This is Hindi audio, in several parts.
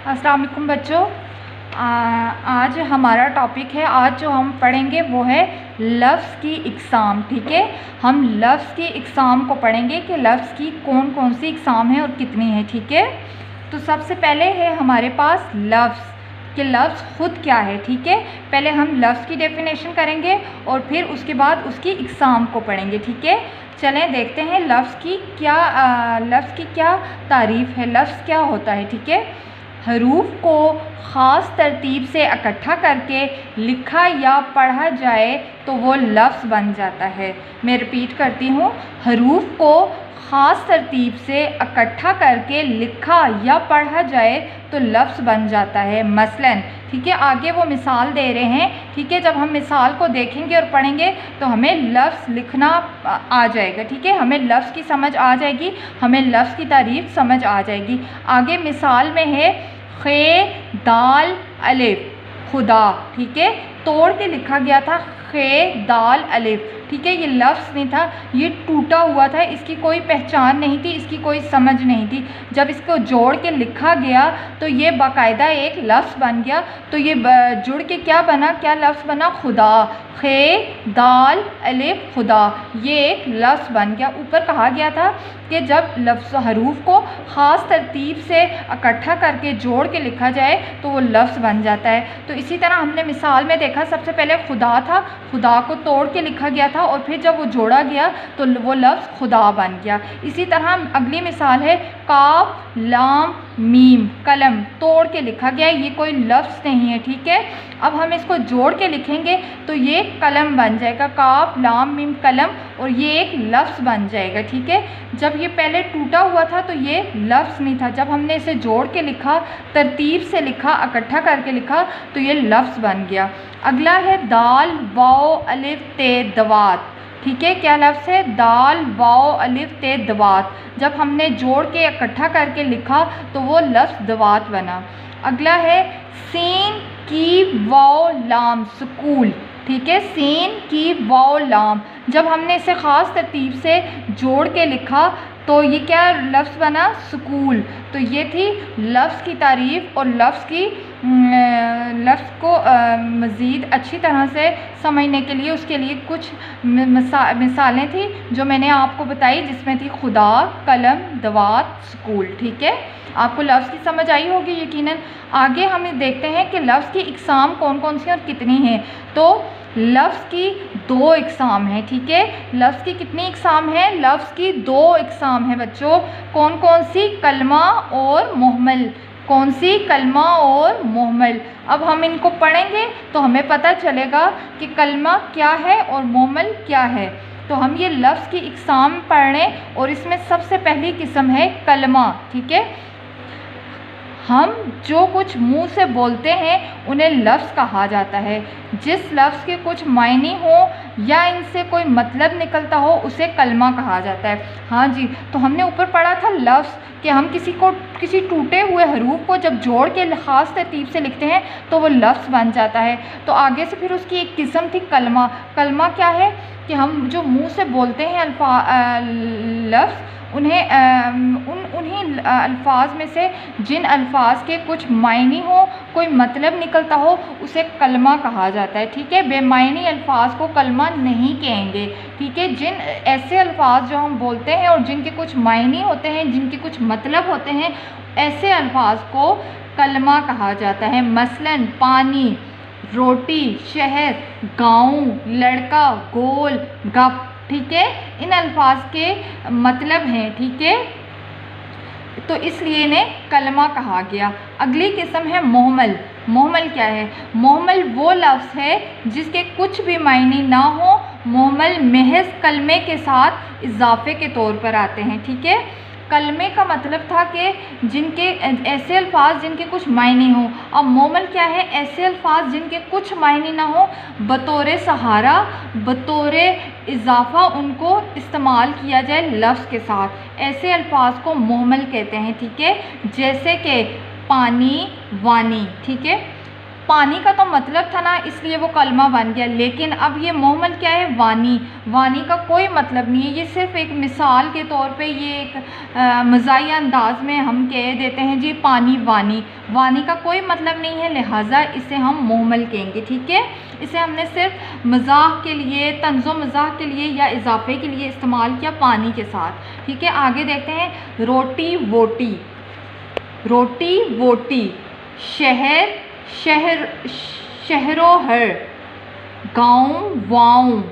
अस्सलाम वालेकुम बच्चों। आज हमारा टॉपिक है, आज जो हम पढ़ेंगे वो है लफ्ज़ की इक़साम। ठीक है, हम लफ्ज़ की इक़साम को पढ़ेंगे कि लफ्ज़ की कौन कौन सी इक़साम है और कितनी है। ठीक है, तो सबसे पहले है हमारे पास लफ्ज़ कि लफ्ज़ ख़ुद क्या है। ठीक है, पहले हम लफ्ज़ की डेफिनेशन करेंगे और फिर उसके बाद उसकी इक़साम को पढ़ेंगे। ठीक है, चलें देखते हैं लफ्ज़ की क्या तारीफ़ है, लफ्ज़ क्या होता है। ठीक है, हरूफ को ख़ास तरतीब से इकट्ठा करके लिखा या पढ़ा जाए तो वो लफ्ज़ बन जाता है। मैं रिपीट करती हूँ, हरूफ को ख़ास तरतीब से इकट्ठा करके लिखा या पढ़ा जाए तो लफ्ज़ बन जाता है। मसलन, ठीक है, आगे वो मिसाल दे रहे हैं। ठीक है, जब हम मिसाल को देखेंगे और पढ़ेंगे तो हमें लफ्ज़ लिखना आ जाएगा। ठीक है, हमें लफ्ज़ की समझ आ जाएगी, हमें लफ्ज़ की तारीफ़ समझ आ जाएगी। आगे मिसाल में है खे दाल अलिफ खुदा। ठीक है, तोड़ के लिखा गया था खे दाल अलिफ। ठीक है, ये लफ्ज़ नहीं था, ये टूटा हुआ था, इसकी कोई पहचान नहीं थी, इसकी कोई समझ नहीं थी। जब इसको जोड़ के लिखा गया तो ये बाकायदा एक लफ्ज़ बन गया। तो ये जुड़ के क्या बना, क्या लफ्ज़ बना, खुदा। खे दाल अलिफ खुदा, ये एक लफ्ज़ बन गया। ऊपर कहा गया था कि जब लफ्ज़ हरूफ को ख़ास तरतीब से इकट्ठा करके जोड़ के लिखा जाए तो वो लफ्ज़ बन जाता है। तो इसी तरह हमने मिसाल में देखा, सबसे पहले खुदा था, खुदा को तोड़ के लिखा गया था और फिर जब वो जोड़ा गया तो वो लफ्ज़ खुदा बन गया। इसी तरह अगली मिसाल है काफ लाम मीम कलम, तोड़ के लिखा गया है, ये कोई लफ्ज़ नहीं है। ठीक है, अब हम इसको जोड़ के लिखेंगे तो ये कलम बन जाएगा, काफ लाम मीम कलम, और ये एक लफ्ज़ बन जाएगा। ठीक है, जब ये पहले टूटा हुआ था तो ये लफ्ज़ नहीं था, जब हमने इसे जोड़ के लिखा, तरतीब से लिखा, इकट्ठा करके लिखा तो ये लफ्ज़ बन गया। अगला है दाल वाओ अलिफ ते दवात। ठीक है, क्या लफ्ज़ है, दाल वाओ अलिफ ते दवात। जब हमने जोड़ के इकट्ठा करके लिखा तो वो लफ्ज़ दवात बना। अगला है सीन की वाओ लाम स्कूल। ठीक है, सीन की वाओ लाम, जब हमने इसे ख़ास तरतीब से जोड़ के लिखा तो ये क्या लफ्ज़ बना, स्कूल। तो ये थी लफ्ज़ की तारीफ़, और लफ्ज़ को मज़ीद अच्छी तरह से समझने के लिए उसके लिए कुछ मिसालें थी जो मैंने आपको बताई, जिसमें थी खुदा, कलम, दवात, स्कूल। ठीक है, आपको लफ्ज़ की समझ आई होगी यकीनन। आगे हम देखते हैं कि लफ्ज़ की इक़साम कौन कौन सी और कितनी हैं। तो लफ्ज़ की दो इक़साम है। ठीक है, लफ्ज़ की कितनी इक़साम है, लफ्ज़ की दो इक़साम है बच्चों। कौन कौन सी, कलमा और मुहम्मल। कौन सी, कलमा और मुहम्मल। अब हम इनको पढ़ेंगे तो हमें पता चलेगा कि कलमा क्या है और मुहम्मल क्या है। तो हम ये लफ्ज़ की इक़साम पढ़ रहे हैं और इसमें सबसे पहली किस्म है कलमा। ठीक है, हम जो कुछ मुंह से बोलते हैं उन्हें लफ्ज़ कहा जाता है। जिस लफ्ज़ के कुछ मायने हो या इनसे कोई मतलब निकलता हो उसे कलमा कहा जाता है। हाँ जी, तो हमने ऊपर पढ़ा था लफ्ज़ कि हम किसी टूटे हुए हरूफ को जब जोड़ के ख़ास तरतीब से लिखते हैं तो वो लफ्ज़ बन जाता है। तो आगे से फिर उसकी एक किस्म थी कलमा। कलमा क्या है कि हम जो मुंह से बोलते हैं लफ्ज़, उन्हीं अल्फाज में से जिन अल्फाज के कुछ मायने हो, कोई मतलब निकलता हो, उसे कलमा कहा जाता है। ठीक है, बेमायनी अल्फाज को कलमा नहीं कहेंगे। ठीक है, जिन ऐसे अल्फाज जो हम बोलते हैं और जिनके कुछ मायने होते हैं, जिनके कुछ मतलब होते हैं, ऐसे अल्फाज को कलमा कहा जाता है। मसलन पानी, रोटी, शहर, गाँव, लड़का, गोल, गप। ठीक है, इन अल्फाज के मतलब हैं। ठीक है, तो इसलिए इन्हें कलमा कहा गया। अगली किस्म है मुहम्मल। मुहम्मल क्या है, मुहम्मल वो लफ्ज़ है जिसके कुछ भी मायने ना हो, मुहम्मल महज कलमे के साथ इजाफे के तौर पर आते हैं। ठीक है, कलमे का मतलब था कि जिनके ऐसे अल्फाज जिनके कुछ मायने हो। अब मुहम्मल क्या है, ऐसे अल्फाज जिनके कुछ मायने ना हो, बतौर सहारा, बतौर इजाफ़ा उनको इस्तेमाल किया जाए लफ्ज़ के साथ, ऐसे अल्फाज को मुहम्मल कहते हैं। ठीक है, जैसे कि पानी, वानी। ठीक है, पानी का तो मतलब था ना, इसलिए वो कलमा बन गया। लेकिन अब ये मोहम्मल क्या है, वानी। वानी का कोई मतलब नहीं है, ये सिर्फ एक मिसाल के तौर पे, ये एक मज़ाहिया अंदाज में हम कह देते हैं जी पानी वानी। वानी का कोई मतलब नहीं है, लिहाजा इसे हम मोहम्मल कहेंगे। ठीक है, इसे हमने सिर्फ मज़ाक के लिए, तंज़ो मज़ाक के लिए या इजाफे के लिए इस्तेमाल किया पानी के साथ। ठीक है, आगे देखते हैं। रोटी वोटी, रोटी वोटी, शहर शहर शहरोहर, गाँव वाँव,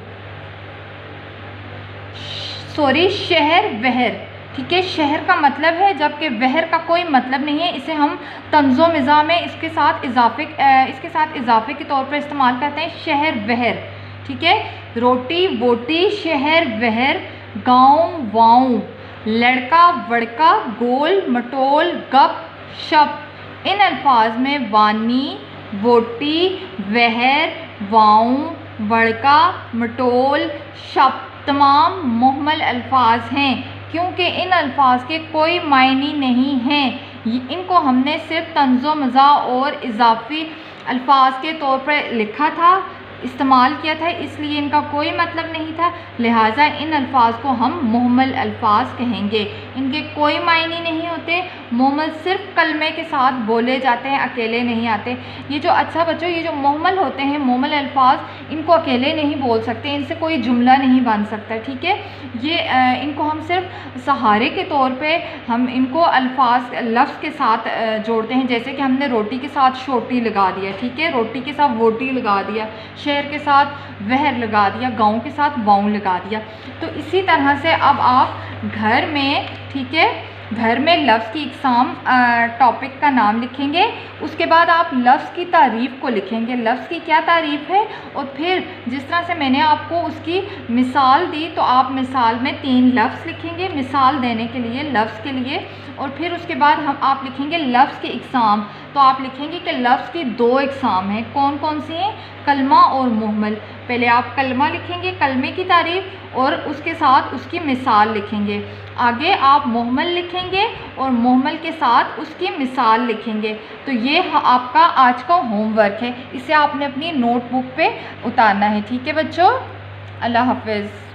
सॉरी शहर वहर। ठीक है, शहर का मतलब है जबकि वहर का कोई मतलब नहीं है। इसे हम तंज़ो मिज़ा में इसके साथ इजाफे के तौर पर इस्तेमाल करते हैं, शहर वहर। ठीक है, रोटी वोटी, शहर वहर, गाँव वाँव, लड़का वड़का, गोल मटोल, गप शप। इन अल्फाज में वानी, वोटी, वहर, वाँव, वड़का, मटोल, शप तमाम मुहम्मल अल्फाज हैं, क्योंकि इन अल्फाज के कोई मायने नहीं हैं। इनको हमने सिर्फ तंज़ो मज़ा और इजाफी अल्फाज के तौर पर लिखा था, इस्तेमाल किया था, इसलिए इनका कोई मतलब नहीं था। लिहाजा इन अल्फाज को हम मुहम्मल अल्फाज कहेंगे। इनके कोई मायने नहीं होते, मुहम्मल सिर्फ कलमे के साथ बोले जाते हैं, अकेले नहीं आते। ये जो अच्छा बच्चों, ये जो मुहम्मल होते हैं, मुहम्मल अल्फाज, इनको अकेले नहीं बोल सकते, इनसे कोई जुमला नहीं बन सकता। ठीक है, ये इनको हम सिर्फ सहारे के तौर पे हम इनको अल्फाज लफ्ज़ के साथ जोड़ते हैं। जैसे कि हमने रोटी के साथ शोटी लगा दिया, ठीक है, रोटी के साथ वोटी लगा दिया, शहर के साथ वहर लगा दिया, गाँव के साथ वाँव लगा दिया। तो इसी तरह से अब आप घर में, ठीक है, घर में लफ्ज़ की इक़साम टॉपिक का नाम लिखेंगे। उसके बाद आप लफ्ज़ की तारीफ़ को लिखेंगे, लफ्ज़ की क्या तारीफ़ है, और फिर जिस तरह से मैंने आपको उसकी मिसाल दी, तो आप मिसाल में 3 लफ्ज़ लिखेंगे मिसाल देने के लिए, लफ्ज़ के लिए। और फिर उसके बाद आप लिखेंगे लफ्ज़ की इक़साम। तो आप लिखेंगे कि लफ्ज़ की 2 इक़साम हैं, कौन कौन सी हैं, कलमा और मुहम्मल। पहले आप कलमा लिखेंगे, कलमे की तारीफ़, और उसके साथ उसकी मिसाल लिखेंगे। आगे आप मुहम्मल लिखेंगे और मुहम्मल के साथ उसकी मिसाल लिखेंगे। तो ये आपका आज का होमवर्क है, इसे आपने अपनी नोटबुक पे उतारना है। ठीक है बच्चों, अल्लाह हाफ़िज़।